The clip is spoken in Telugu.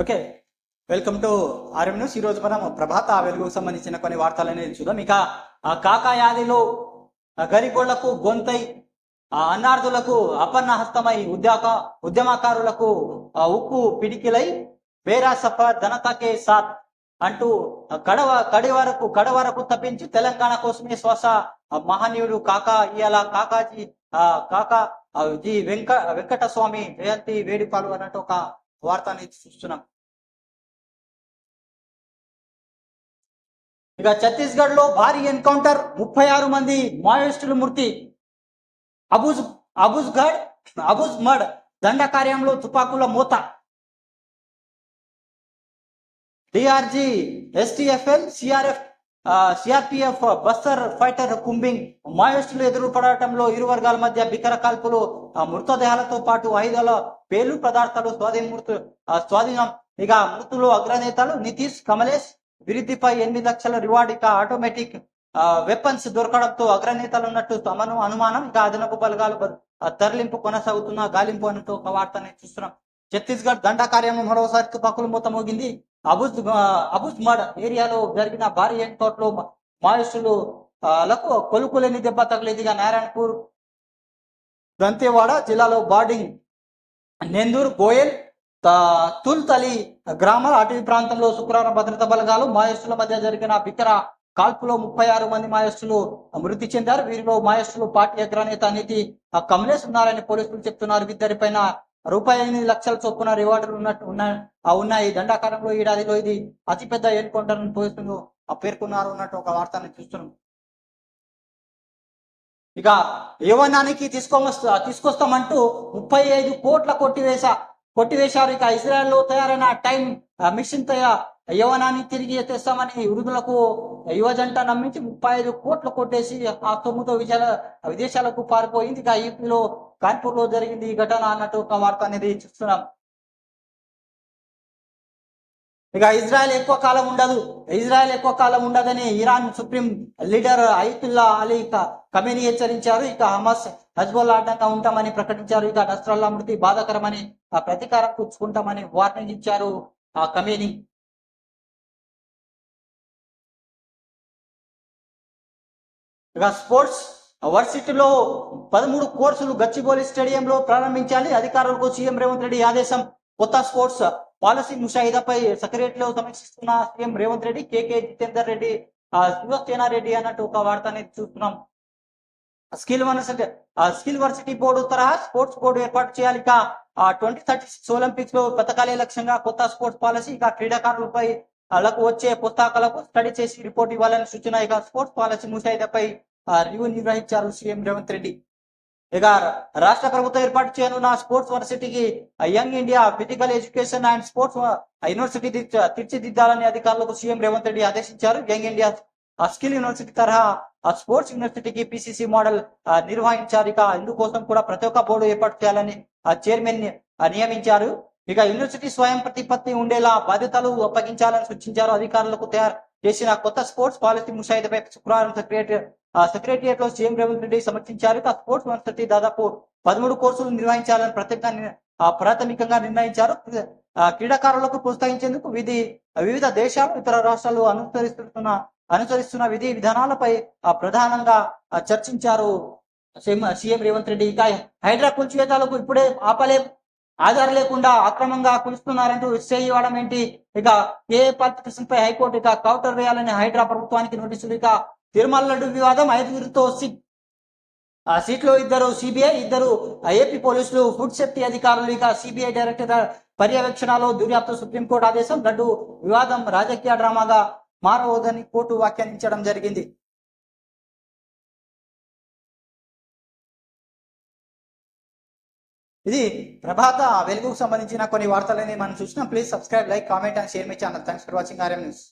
Okay, welcome to RM news. ఈరోజు మనం ప్రభాత వెలుగుకు సంబంధించిన కొన్ని వార్తలు అనేది చూద్దాం. ఇక కాకా యాదిలో గరిగోళ్లకు గొంతై అన్నార్థులకు అపన్నహస్తమై ఉద్యమకారులకు ఉక్కు పిడికిలై బేరా సఫర్ ధనతకే సాత్ అంటూ కడి వరకు తప్పించి తెలంగాణ కోసమే శ్వాస మహనీయుడు కాకా ఇయాల కాకాజీ కాకా జీ వెంకటస్వామి జయంతి వేడుకలు అన్నట్టు ఒక వార్తని చూస్తున్నాం. ఇక ఛత్తీస్గఢ్ లో భారీ ఎన్కౌంటర్, 36 మంది మావోయిస్టులు మృతి. అబుజ్ మడ్ దండకార్యంలో తుపాకుల మూత. డిఆర్జీ, ఎస్టీఎఫ్ఎల్, సిఆర్పిఎఫ్ బస్తర్ ఫైటర్ కుంబింగ్. మావోయిస్టులు ఎదురుపడటంలో ఇరు వర్గాల మధ్య బికర కాల్పులు. మృతదేహాలతో పాటు ఆయుధాల పేలు పదార్థాలు స్వాధీనం. ఇక మృతులు అగ్రనేతలు నితీష్, కమలేష్. విరుద్ధిపై 8 లక్షల రివార్డ్. ఇక ఆటోమేటిక్ వెపన్స్ దొరకడంతో అగ్రనేతలు ఉన్నట్టు అనుమానం. ఇక అదనపు బలగాలు తరలింపు కొనసాగుతున్న గాలింపు అన్నట్టు ఒక వార్తని చూస్తున్నాం. ఛత్తీస్గఢ్ దండకార్యం మరోసారి తుపాకులు మూత మోగింది. అబుజ్ మడ్ ఏరియాలో జరిగిన భారీ ఎన్కౌంటర్ లో మావోయిస్టులకు కొలుకులేని దెబ్బ తగిలేదు. ఇక నారాయణపూర్, దంతేవాడ జిల్లాలో బార్డింగ్, నెందూర్, గోయల్, తుల్తలి గ్రామాల అటవీ ప్రాంతంలో శుక్రవారం భద్రతా బలగాలు మావోయిస్టుల మధ్య జరిగిన బికర కాల్పులో 36 మంది మావోయిస్టులు మృతి చెందారు. వీరిలో మావోయిస్టులు పార్టీ అగ్రనేత నీతి కమలేష్ ఉన్నారని పోలీసులు చెప్తున్నారు. ఇద్దరిపైన ₹8 లక్షల చొప్పున రివార్డులు ఉన్నాయి. దండాకారంలో ఏడాదిలో ఇది అతిపెద్ద ఎన్కౌంటర్ పోలీసులు పేర్కొన్నారు అన్నట్టు ఒక వార్తని చూస్తున్నాం. ఇక యవనానికి తీసుకొస్తామంటూ 35 కోట్ల కొట్టివేశారు. ఇక ఇజ్రాయెల్లో తయారైన టైం మిషన్ యవనాన్ని తిరిగి తెస్తామని వృద్ధులకు యువజంట నమ్మించి 35 కోట్లు కొట్టేసి ఆ సొమ్ముతో విదేశాలకు పారిపోయింది. ఇక ఈపీలో కాన్పూర్ లో జరిగింది ఈ ఘటన అన్నట్టు ఒక వార్త అనేది చూస్తున్నాం. ఇక ఇజ్రాయెల్ ఎక్కువ కాలం ఉండదని Iran supreme leader Ayatollah Ali Khamenei హెచ్చరించారు. ఇక హమాస్, హజ్బుల్లా అడ్డంగా ఉంటామని ప్రకటించారు. ఇక నస్రల్లా మృతి బాధాకరమని ప్రతీకారం పుచ్చుకుంటామని వార్నింగ్ ఇచ్చారు ఖమేనీ. ఇక స్పోర్ట్స్ వర్సిటీలో 13 కోర్సులు గచ్చిబౌలి స్టేడియంలో ప్రారంభించాలి. అధికారులకు సీఎం రేవంత్ రెడ్డి ఆదేశం. కొత్త స్పోర్ట్స్ పాలసీ ముషాయిదాపై సెక్రటరీలో సమీక్షిస్తున్న సీఎం రేవంత్ రెడ్డి, కేకే జితేందర్ రెడ్డి, శివసేనారెడ్డి అన్నట్టు ఒక వార్తని చూస్తున్నాం. స్కిల్ వర్సిటీ బోర్డు తరహా స్పోర్ట్స్ బోర్డు ఏర్పాటు చేయాలి. ఇక 2036 ఒలింపిక్స్ లో పథకాలే లక్ష్యంగా కొత్త స్పోర్ట్స్ పాలసీ. ఇక క్రీడాకారులపై వచ్చే పుస్తకాలకు స్టడీ చేసి రిపోర్ట్ ఇవ్వాలని సూచన. ఇక స్పోర్ట్స్ పాలసీ ముసాయిదాపై రివ్యూ నిర్వహించారు సీఎం రేవంత్ రెడ్డి. ఇక రాష్ట్ర ప్రభుత్వం ఏర్పాటు చేయనున్న స్పోర్ట్స్ వర్సిటీకి young India physical education and sports university తీర్చిదిద్దాలని అధికారులకు సీఎం రేవంత్ రెడ్డి ఆదేశించారు. యంగ్ ఇండియా స్కిల్ యూనివర్సిటీ తరహా స్పోర్ట్స్ యూనివర్సిటీకి పిసిసి మోడల్ నిర్వహించారు. ఇక ఇందుకోసం కూడా ప్రతి ఒక్క బోర్డు ఏర్పాటు చేయాలని చైర్మన్ నియమించారు. ఇక యూనివర్సిటీ స్వయం ప్రతిపత్తి ఉండేలా బాధ్యతలు అప్పగించాలని సూచించారు. అధికారులకు తయారు చేసిన కొత్త స్పోర్ట్స్ పాలసీ ముసాయిదాపై శుక్రవారం సెక్రటరియట్ లో సీఎం రేవంత్ రెడ్డి సమర్పించారు. ఇక స్పోర్ట్స్ యూనివర్సిటీ దాదాపు 13 కోర్సులు నిర్వహించాలని ప్రాథమికంగా నిర్ణయించారు. క్రీడాకారులకు ప్రోత్సహించేందుకు వివిధ దేశాలు, ఇతర రాష్ట్రాలు అనుసరిస్తున్న విధి విధానాలపై ప్రధానంగా చర్చించారు సీఎం రేవంత్ రెడ్డి. ఇక హైడ్రా కూల్చివేతలకు ఇప్పుడే ఆధారం లేకుండా అక్రమంగా కూలుస్తున్నారంటూ స్టే ఇవ్వడం ఏంటి? ఇక ఏ పై హైకోర్టు ఇక కౌంటర్ వేయాలని హైడ్రా ప్రభుత్వానికి నోటీసులు. ఇక తిరుమల లడ్డు వివాదం, 5గురితో సీట్లో 2 సిబిఐ, 2 ఏపీ పోలీసులు, ఫుడ్ సేఫ్టీ అధికారులు. ఇక సిబిఐ డైరెక్టర్ పర్యవేక్షణలో దర్యాప్తు. సుప్రీంకోర్టు ఆదేశం. లడ్డు వివాదం రాజకీయ డ్రామాగా మారవద్దని కోర్టు వ్యాఖ్యానించడం జరిగింది. ఇది ప్రభాత వెలుగుకు సంబంధించిన కొన్ని వార్తలని మనం చూసినాం. Please subscribe, like, comment and share my channel. Thanks for watching RM news.